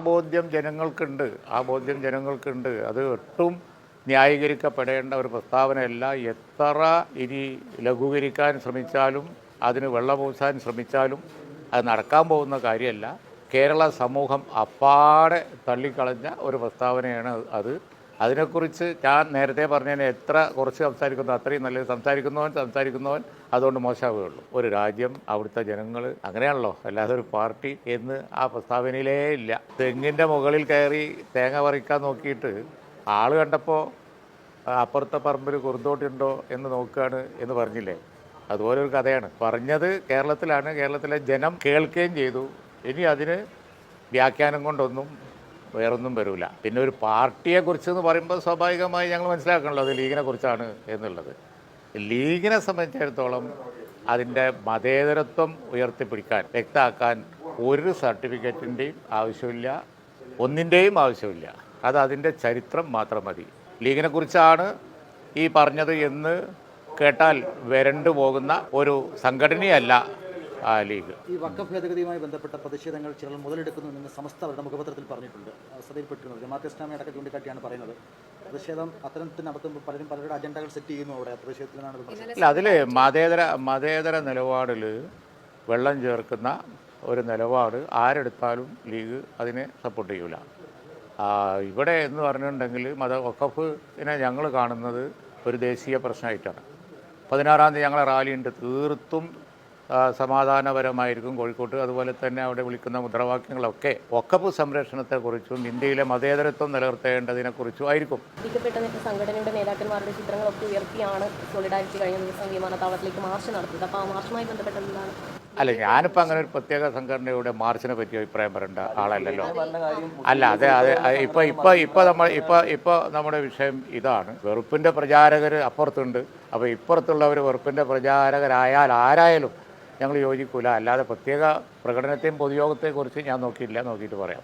ബോധ്യം ജനങ്ങൾക്കുണ്ട്, ആ ബോധ്യം ജനങ്ങൾക്കുണ്ട്. അത് ഒട്ടും ന്യായീകരിക്കപ്പെടേണ്ട ഒരു പ്രസ്താവനയല്ല. എത്ര ഇനി ലഘൂകരിക്കാൻ ശ്രമിച്ചാലും അതിന് വെള്ളപൂശാൻ ശ്രമിച്ചാലും അത് നടക്കാൻ പോകുന്ന കാര്യമല്ല. കേരള സമൂഹം അപ്പാടെ തള്ളിക്കളഞ്ഞ ഒരു പ്രസ്താവനയാണ് അത്. അതിനെക്കുറിച്ച് ഞാൻ നേരത്തെ പറഞ്ഞതിന് എത്ര കുറച്ച് സംസാരിക്കുന്നു അത്രയും നല്ലത്. സംസാരിക്കുന്നവൻ അതുകൊണ്ട് മോശമാവുകയുള്ളൂ. ഒരു രാജ്യം, അവിടുത്തെ ജനങ്ങൾ, അങ്ങനെയാണല്ലോ. അല്ലാതെ ഒരു പാർട്ടി എന്ന് ആ പ്രസ്താവനയിലേ ഇല്ല. തെങ്ങിൻ്റെ മുകളിൽ കയറി തേങ്ങ പറിക്കാൻ നോക്കിയിട്ട് ആൾ കണ്ടപ്പോൾ അപ്പുറത്തെ പറമ്പിൽ കുറുന്തോട്ടുണ്ടോ എന്ന് നോക്കുകയാണ് എന്ന് പറഞ്ഞില്ലേ? അതുപോലെ ഒരു കഥയാണ് പറഞ്ഞത്. കേരളത്തിലാണ്, കേരളത്തിലെ ജനം കേൾക്കുകയും ചെയ്തു. ഇനി അതിന് വ്യാഖ്യാനം കൊണ്ടൊന്നും വേറൊന്നും വരില്ല. പിന്നെ ഒരു പാർട്ടിയെക്കുറിച്ച് എന്ന് പറയുമ്പോൾ സ്വാഭാവികമായി ഞങ്ങൾ മനസ്സിലാക്കണല്ലോ അത് ലീഗിനെ കുറിച്ചാണ് എന്നുള്ളത്. ലീഗിനെ സംബന്ധിച്ചിടത്തോളം അതിൻ്റെ മതേതരത്വം ഉയർത്തിപ്പിടിക്കാൻ, വ്യക്തമാക്കാൻ ഒരു സർട്ടിഫിക്കറ്റിൻ്റെയും ആവശ്യമില്ല, ഒന്നിൻ്റെയും ആവശ്യമില്ല. അത് അതിൻ്റെ ചരിത്രം മാത്രം മതി. ലീഗിനെക്കുറിച്ചാണ് ഈ പറഞ്ഞത് എന്ന് കേട്ടാൽ വരണ്ടു പോകുന്ന ഒരു സംഘടനയല്ല ലീഗ്. ഈ വഖഫ് ഭേദഗതിയുമായി ബന്ധപ്പെട്ട പ്രതിഷേധങ്ങൾ ചിലർ മുതലെടുക്കുന്നു എന്ന് സമസ്ത അവരുടെ മുഖപത്രത്തിൽ പറഞ്ഞിട്ടുണ്ട്. ശ്രദ്ധയിൽപ്പെട്ടിരുന്നത് ജമാഅത്തെ ഇസ്ലാമി അടക്കം ചൂണ്ടിക്കാട്ടിയാണ് പറയുന്നത്. പ്രതിഷേധം അത്തരത്തിൽ നടത്തുമ്പോൾ പലരും പലരുടെ അജണ്ടകൾ സെറ്റ് ചെയ്യുന്നു. അവിടെ പ്രതിഷേധത്തിലാണ് അല്ല, അതിൽ മതേതര നിലപാടിൽ വെള്ളം ചേർക്കുന്ന ഒരു നിലപാട് ആരെടുത്താലും ലീഗ് അതിനെ സപ്പോർട്ട് ചെയ്യൂല. ഇവിടെ എന്ന് പറഞ്ഞിട്ടുണ്ടെങ്കിൽ വഖഫിനെ ഞങ്ങൾ കാണുന്നത് ഒരു ദേശീയ പ്രശ്നമായിട്ടാണ്. 16-ാം തീയതി ഞങ്ങളെ റാലിയുണ്ട്. തീർത്തും സമാധാനപരമായിരിക്കും കോഴിക്കോട്ട്. അതുപോലെ തന്നെ അവിടെ വിളിക്കുന്ന മുദ്രാവാക്യങ്ങളൊക്കെ വഖഫ് സംരക്ഷണത്തെക്കുറിച്ചും ഇന്ത്യയിലെ മതേതരത്വം നിലനിർത്തേണ്ടതിനെക്കുറിച്ചും ആയിരിക്കും. സംഘടനയുടെ നേതാക്കന്മാരുടെ ചിത്രങ്ങളൊക്കെ ഉയർത്തിയാണ് സോളിഡാരിറ്റി കഴിഞ്ഞ ദിവസം വിമാനത്താവളത്തിലേക്ക് മാർച്ച് നടത്തിയത്. അപ്പോൾ ആ മാർച്ചുമായി ബന്ധപ്പെട്ടതാണ്. അല്ല, ഞാനിപ്പോൾ അങ്ങനെ ഒരു പ്രത്യേക സംഘടനയുടെ മാർച്ചിനെ പറ്റി അഭിപ്രായം പറയേണ്ട ആളല്ലല്ലോ. അല്ല, ഇപ്പോൾ നമ്മുടെ വിഷയം ഇതാണ്. വെറുപ്പിൻ്റെ പ്രചാരകർ അപ്പുറത്തുണ്ട്. അപ്പോൾ ഇപ്പുറത്തുള്ളവർ വെറുപ്പിൻ്റെ പ്രചാരകരായാൽ ആരായാലും ഞങ്ങൾ യോജിക്കില്ല. അല്ലാതെ പ്രത്യേക പ്രകടനത്തെയും പൊതുയോഗത്തെക്കുറിച്ച് ഞാൻ നോക്കിയിട്ട് പറയാം.